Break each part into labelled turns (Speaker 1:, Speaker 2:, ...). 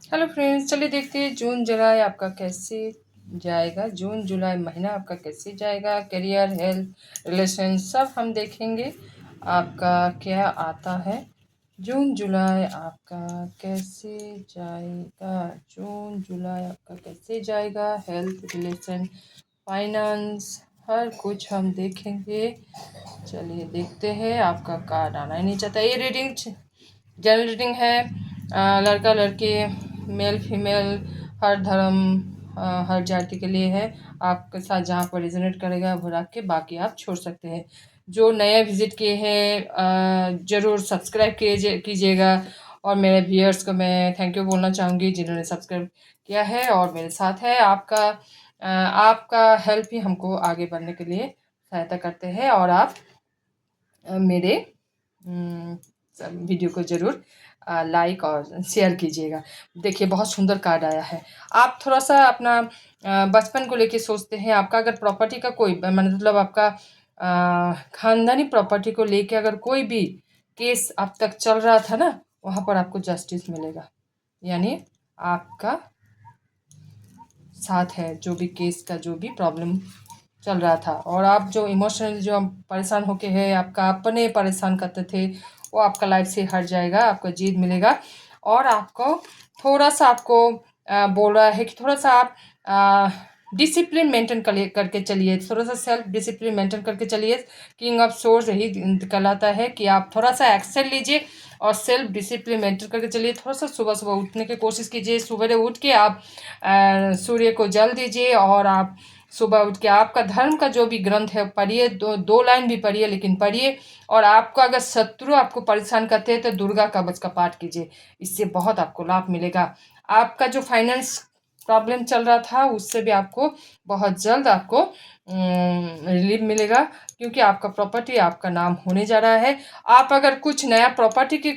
Speaker 1: Hello friends, चलिए देखते हैं जून जुलाई आपका कैसे जाएगा। जून जुलाई महीना आपका कैसे जाएगा। करियर, हेल्थ, रिलेशन सब हम देखेंगे आपका क्या आता है। जून जुलाई आपका कैसे जाएगा। जून जुलाई आपका कैसे जाएगा। हेल्थ, रिलेशन, फाइनेंस हर कुछ हम देखेंगे। चलिए देखते हैं। आपका कार्ड आना ही नहीं चाहता। ये रीडिंग जनरल रीडिंग है। लड़का लड़की, मेल फीमेल, हर धर्म, हर जाति के लिए है। आपके साथ जहाँ पर रिजोनेट करेगा वो रख के बाकी आप छोड़ सकते हैं। जो नया विजिट किए हैं ज़रूर सब्सक्राइब कीजिएगा। और मेरे व्यूअर्स को मैं थैंक यू बोलना चाहूँगी जिन्होंने सब्सक्राइब किया है और मेरे साथ है। आपका हेल्प ही हमको आगे बढ़ने के लिए सहायता करते हैं। और आप मेरे वीडियो को ज़रूर लाइक और शेयर कीजिएगा। देखिए बहुत सुंदर कार्ड आया है। आप थोड़ा सा अपना बचपन को लेके सोचते हैं। आपका अगर प्रॉपर्टी का कोई मतलब आपका खानदानी प्रॉपर्टी को लेके अगर कोई भी केस अब तक चल रहा था ना, वहाँ पर आपको जस्टिस मिलेगा। यानी आपका साथ है जो भी केस का जो भी प्रॉब्लम चल रहा था। और आप जो इमोशनली जो परेशान होके है, आपका अपने परेशान करते थे, वो आपका लाइफ से हट जाएगा। आपको जीत मिलेगा। और आपको थोड़ा सा आपको बोल रहा है कि थोड़ा सा आप डिसिप्लिन मेंटेन करके चलिए। थोड़ा सा सेल्फ डिसिप्लिन मेंटेन करके चलिए। किंग ऑफ सोर्स यही कहलाता है कि आप थोड़ा सा एक्शन लीजिए और सेल्फ डिसिप्लिन मेंटेन करके चलिए। थोड़ा सा सुबह सुबह उठने की कोशिश कीजिए। सुबह उठ के आप सूर्य को जल दीजिए और आप सुबह उठ के आपका धर्म का जो भी ग्रंथ है पढ़िए। दो लाइन भी पढ़िए, लेकिन पढ़िए। और आपको अगर शत्रु आपको परेशान करते हैं तो दुर्गा कवच का पाठ कीजिए। इससे बहुत आपको लाभ मिलेगा। आपका जो फाइनेंस प्रॉब्लम चल रहा था उससे भी आपको बहुत जल्द आपको रिलीफ मिलेगा, क्योंकि आपका प्रॉपर्टी आपका नाम होने जा रहा है। आप अगर कुछ नया प्रॉपर्टी की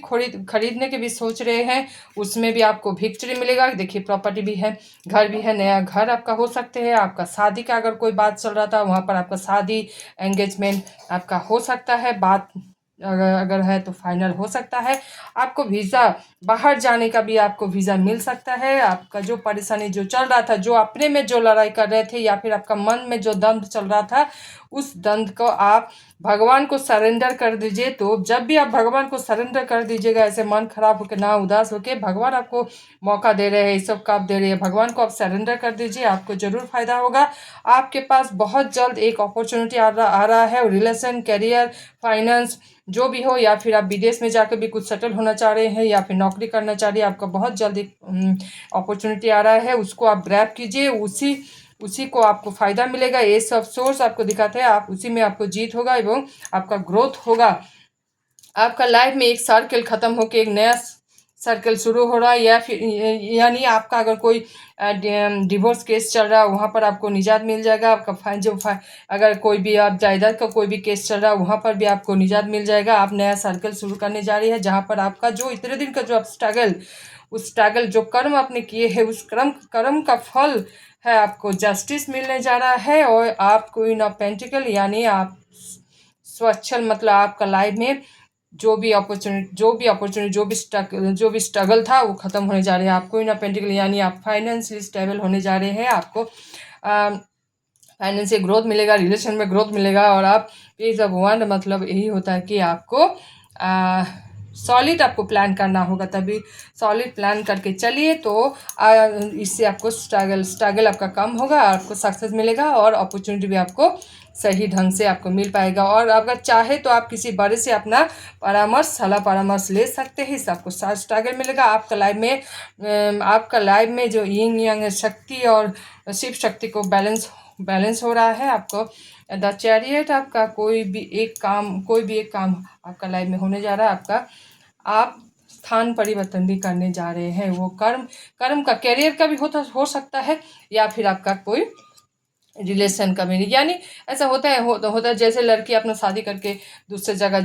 Speaker 1: खरीदने के भी सोच रहे हैं, उसमें भी आपको विक्ट्री मिलेगा। देखिए प्रॉपर्टी भी है, घर भी है, नया घर आपका हो सकते हैं। आपका शादी का अगर कोई बात चल रहा था, वहाँ पर आपका शादी एंगेजमेंट आपका हो सकता है। बात अगर है तो फाइनल हो सकता है। आपको वीज़ा, बाहर जाने का भी आपको वीज़ा मिल सकता है। आपका जो परेशानी जो चल रहा था, जो अपने में जो लड़ाई कर रहे थे या फिर आपका मन में जो द्वंद्व चल रहा था, उस द्वंद्व को आप भगवान को सरेंडर कर दीजिए। तो जब भी आप भगवान को सरेंडर कर दीजिएगा, ऐसे मन खराब होकर, ना उदास होकर, भगवान आपको मौका दे रहे हैं, इस सब का आप दे रहे हैं, भगवान को आप सरेंडर कर दीजिए। आपको ज़रूर फायदा होगा। आपके पास बहुत जल्द एक अपॉर्चुनिटी आ रहा है। रिलेशन, करियर, फाइनेंस जो भी हो, या फिर आप विदेश में जाकर भी कुछ सेटल होना चाह रहे हैं या फिर नौकरी करना चाह रहे हैं, आपका बहुत जल्द एक अपॉर्चुनिटी आ रहा है। उसको आप ग्रैब कीजिए। उसी उसी को आपको फ़ायदा मिलेगा। ये सब सोर्स आपको दिखाते हैं, आप उसी में आपको जीत होगा एवं आपका ग्रोथ होगा। आपका लाइफ में एक सर्कल ख़त्म होकर एक नया सर्कल शुरू हो रहा है। या फिर यानी आपका अगर कोई डिवोर्स केस चल रहा है, वहाँ पर आपको निजात मिल जाएगा। आपका अगर कोई भी आप जायदाद का कोई भी केस चल रहा है, वहाँ पर भी आपको निजात मिल जाएगा। आप नया सर्कल शुरू करने जा रही है, जहाँ पर आपका जो इतने दिन का जो आप स्ट्रगल, उस स्ट्रगल जो कर्म आपने किए हैं, उस कर्म का फल है, आपको जस्टिस मिलने जा रहा है। और आप क्वीन ऑफ पेंटिकल यानी आप स्वच्छल, मतलब आपका लाइफ में जो भी स्ट्रगल था वो खत्म होने जा रहे हैं। आपको इन पेंटिकल यानी आप फाइनेंशियली स्टेबल होने जा रहे हैं। आपको फाइनेंशियल ग्रोथ मिलेगा, रिलेशन में ग्रोथ मिलेगा। और आप पेज ऑफ वन मतलब यही होता है कि आपको सॉलिड आपको प्लान करना होगा, तभी सॉलिड प्लान करके चलिए तो इससे आपको स्ट्रगल आपका कम होगा, आपको सक्सेस मिलेगा और अपॉर्चुनिटी भी आपको सही ढंग से आपको मिल पाएगा। और अगर चाहे तो आप किसी बड़े से अपना सलाह परामर्श ले सकते हैं, इससे आपको स्ट्रगल मिलेगा। आपका लाइफ में जो यिंग यांग शक्ति और शिव शक्ति को बैलेंस हो रहा है। आपको द चैरियट, आपका कोई भी एक काम आपका लाइफ में होने जा रहा है। आप स्थान परिवर्तन भी करने जा रहे हैं। वो कर्म का, करियर का भी हो सकता है, या फिर आपका कोई रिलेशन का भी। यानी ऐसा होता है जैसे लड़की अपना शादी करके दूसरे जगह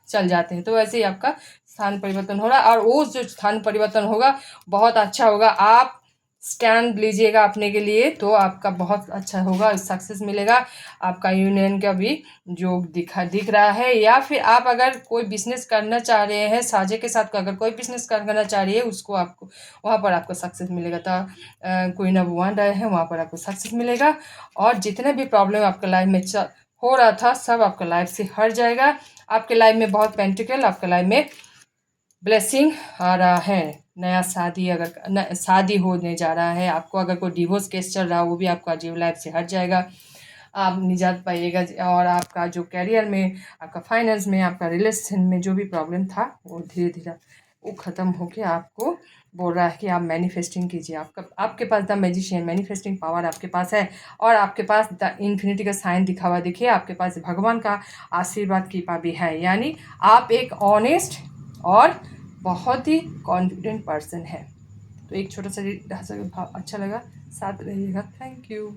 Speaker 1: चल जाते हैं, तो वैसे ही आपका स्थान परिवर्तन हो रहा है। और वो जो स्थान परिवर्तन होगा बहुत अच्छा होगा। आप स्टैंड लीजिएगा अपने के लिए, तो आपका बहुत अच्छा होगा, सक्सेस मिलेगा। आपका यूनियन का भी जो दिख रहा है, या फिर आप अगर कोई बिजनेस करना चाह रहे हैं साझे के साथ, अगर कोई बिजनेस करना चाह रही है उसको, आपको वहाँ पर आपको सक्सेस मिलेगा। तो क्वीन ऑफ वन आए हैं, वहाँ पर आपको सक्सेस मिलेगा। और जितने भी प्रॉब्लम आपके लाइफ में हो रहा था सब आपका लाइफ से हट जाएगा। आपके लाइफ में बहुत पेंटिकल, आपके लाइफ में ब्लेसिंग आ रहा है। नया शादी, अगर शादी होने जा रहा है आपको, अगर कोई डिवोर्स केस चल रहा है वो भी आपका जीव लाइफ से हट जाएगा, आप निजात पाइएगा। और आपका जो कैरियर में, आपका फाइनेंस में, आपका रिलेशन में जो भी प्रॉब्लम था वो धीरे धीरे वो ख़त्म होके आपको बोल रहा है कि आप मैनिफेस्टिंग कीजिए। आपके पास द मैजिशियन मैनिफेस्टिंग पावर आपके पास है, और आपके पास द इन्फिनिटी का साइन दिखा हुआ देखिए, आपके पास भगवान का आशीर्वाद कृपा भी है। यानी आप एक ऑनेस्ट और बहुत ही कॉन्फिडेंट पर्सन है। तो एक छोटा सा अच्छा लगा, साथ रहिएगा। Thank you.